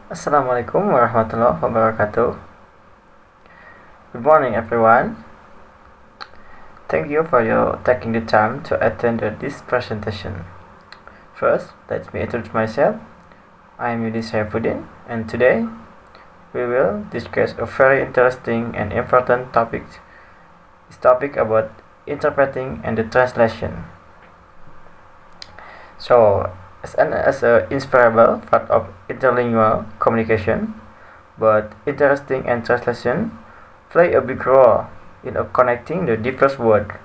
Assalamualaikum warahmatullahi wabarakatuh. Good morning, everyone. Thank you for your taking the time to attend this presentation. First, let me introduce myself. I am Yudi Saifuddin, and today we will discuss a very interesting and important topic. This topic about interpreting and the translation. So, as a inseparable part of interlingual communication, but interesting and translation play a big role in connecting the diverse words.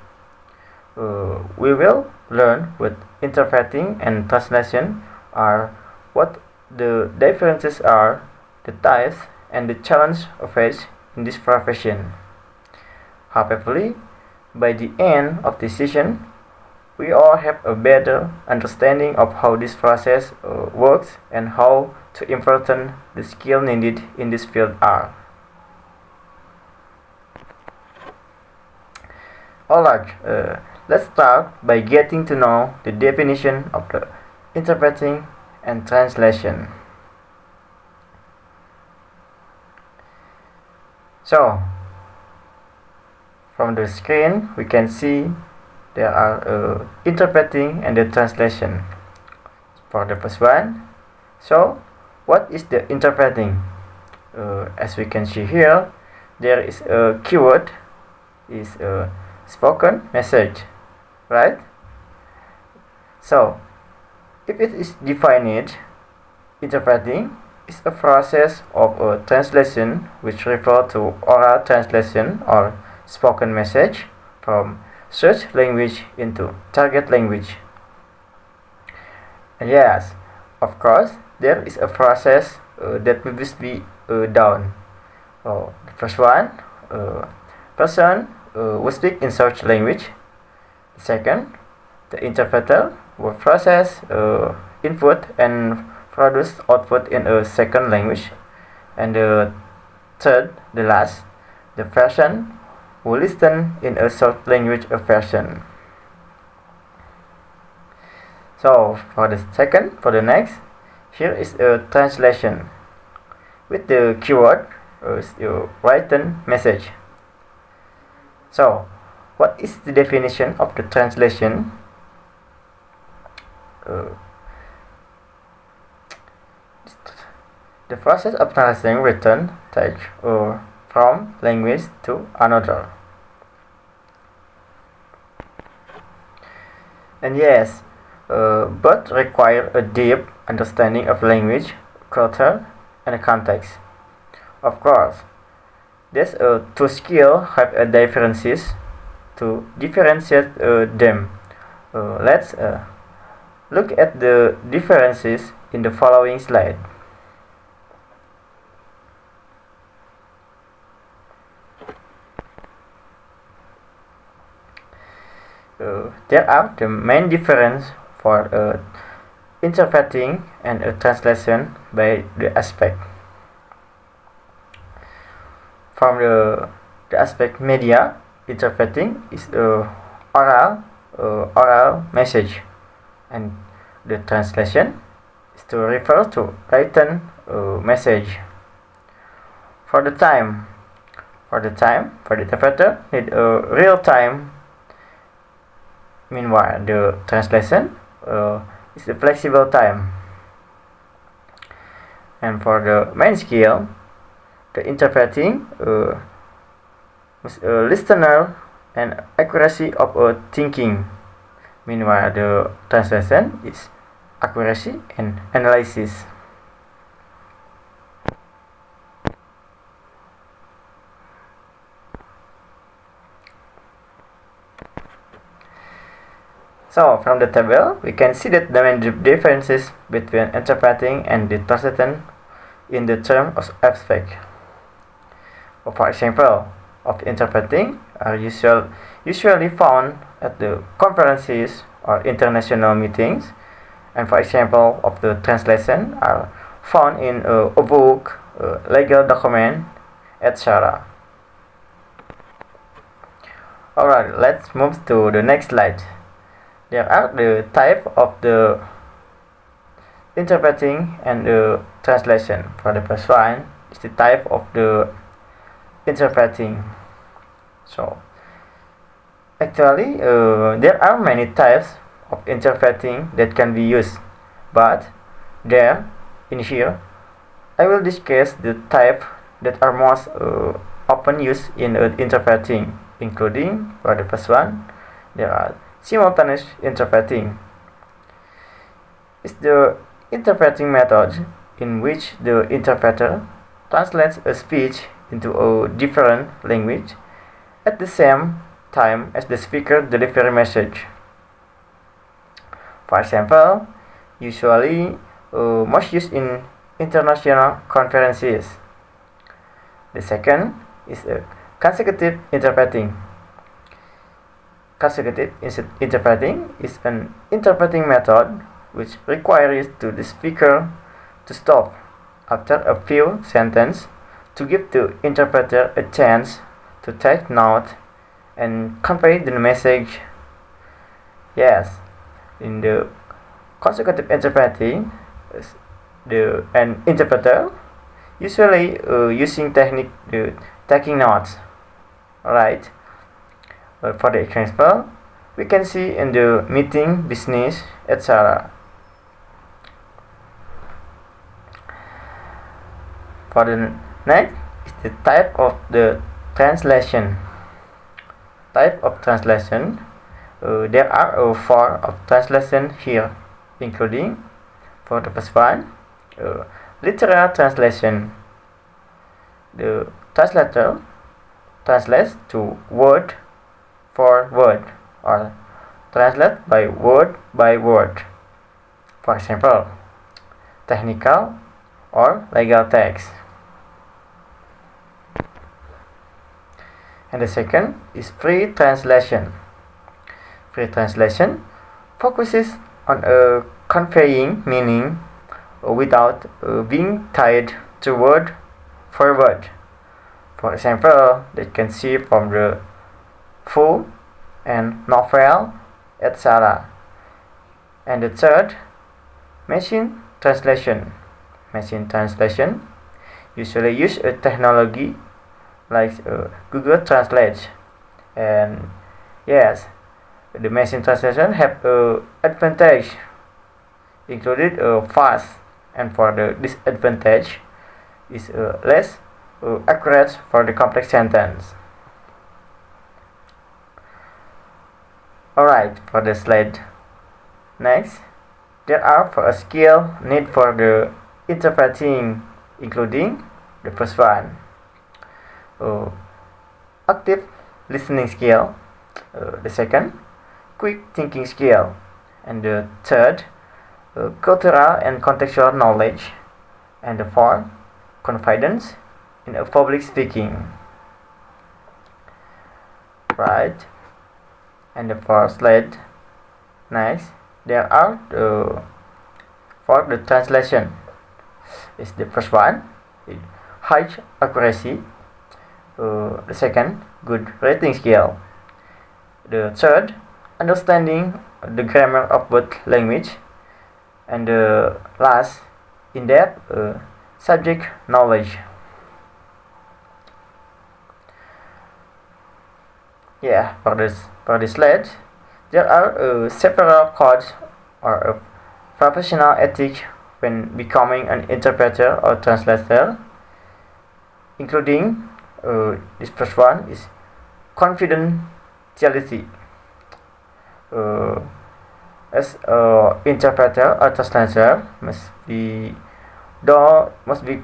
We will learn what interpreting and translation are, what the differences are, the types, and the challenge faced in this profession. Hopefully, by the end of the session, we all have a better understanding of how this process works and how to important the skill needed in this field are. Alright, let's start by getting to know the definition of the interpreting and translation. So, from the screen we can see there are interpreting and the translation. For the first one, so what is the interpreting? As we can see here, there is a keyword is a spoken message, right? So, if it is defined, interpreting is a process of a translation which refers to oral translation or spoken message from search language into target language. And yes, of course, there is a process that must be done. The first one, person will speak in search language. The second, the interpreter will process input and produce output in a second language. And the third, the last, the person will listen in a third language version. So for the next, here is a translation with the keyword written message. So, what is the definition of the translation? The process of translating written text from language to another. And yes, both require a deep understanding of language, culture, and context. Of course, these two skills have differences. To differentiate them, let's look at the differences in the following slide. There are the main difference for interpreting and translation by the aspect. From the aspect media, interpreting is oral message, and the translation is to refer to written message. For the interpreter need a real time. Meanwhile, the translation is the flexible time. And for the main skill, the interpreting listener and accuracy of thinking. Meanwhile, the translation is accuracy and analysis. So, from the table, we can see that the main differences between interpreting and the translation in the term of aspect. For example, of interpreting are usually found at the conferences or international meetings, and for example, of the translation are found in a book, legal document, etc. Alright, let's move to the next slide. There are the type of the interpreting and translation. For the first one is the type of the interpreting. So actually there are many types of interpreting that can be used, but there in here I will discuss the type that are most often used in interpreting, including for the first one there are simultaneous interpreting. It's the interpreting method in which the interpreter translates a speech into a different language at the same time as the speaker delivers a message. For example, usually most used in international conferences. The second is consecutive interpreting. Consecutive interpreting is an interpreting method which requires the speaker to stop after a few sentences to give the interpreter a chance to take note and convey the message. Yes, in the consecutive interpreting, an interpreter usually using technique taking notes. Alright. For the example, we can see in the meeting, business, etc. For the next is the type of the translation. Type of translation. There are four of translation here, including for the first one, literal translation. The translator translates to word for word or translate by word. For example, technical or legal text. And the second is free translation. Free translation focuses on conveying meaning without being tied to word for word. For example, they can see from the full and novel, etc. And the third, machine translation. Machine translation usually use a technology like Google Translate, and yes, the machine translation have advantage included fast, and for the disadvantage is less accurate for the complex sentence. Alright, for the slide next, there are for a skill need for the interpreting, including the first one, active listening skill, the second, quick thinking skill, and the third, cultural and contextual knowledge, and the fourth, confidence in public speaking. Right, and the fourth slide next, there are for the translation is the first one, high accuracy, the second, good writing skill, the third, understanding the grammar of both language, and the last, in-depth subject knowledge. Yeah, for this slide, there are several codes or professional ethics when becoming an interpreter or translator, including this first one is confidentiality. As an interpreter or translator must be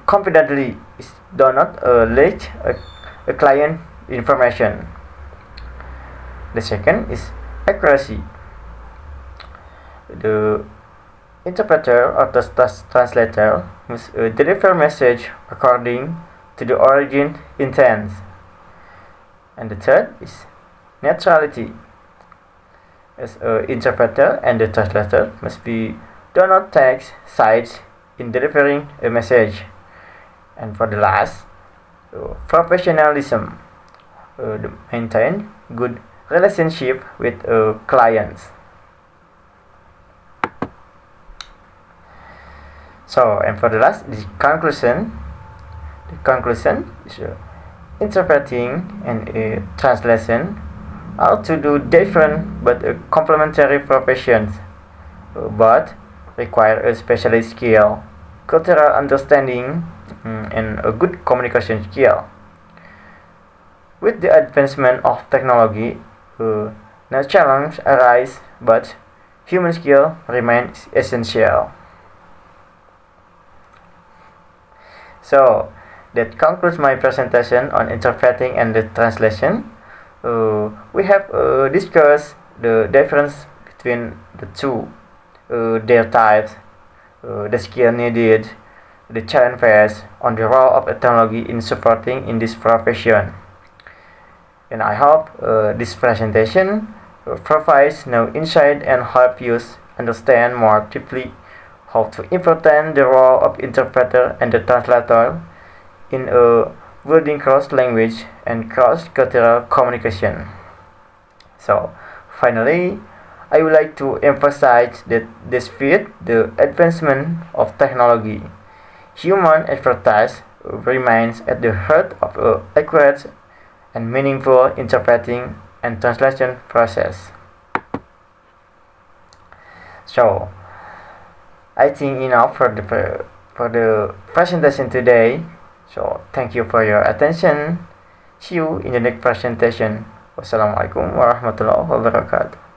confidently do not leak a client information. The second is accuracy. The interpreter or the translator must deliver message according to the origin intent. And the third is neutrality. As an interpreter and the translator must do not take sides in delivering a message. And for the last, professionalism. Maintain good relationship with clients. So, and for the last, the conclusion. The conclusion is interpreting and translation are to do different but complementary professions, but require a specialist skill, cultural understanding, and a good communication skill. With the advancement of technology, no challenge arise, but human skill remains essential. So that concludes my presentation on interpreting and the translation. We have discussed the difference between the two, their types, the skill needed, the challenge faced on the role of technology in supporting in this profession. And I hope this presentation provides no insight and help you understand more deeply how to important the role of interpreter and the translator in a building cross-language and cross-cultural communication. So, finally, I would like to emphasize that despite the advancement of technology, human expertise remains at the heart of an accurate and meaningful interpreting and translation process. So, I think enough for the presentation today. So thank you for your attention. See you in the next presentation. Wassalamualaikum warahmatullahi wabarakatuh.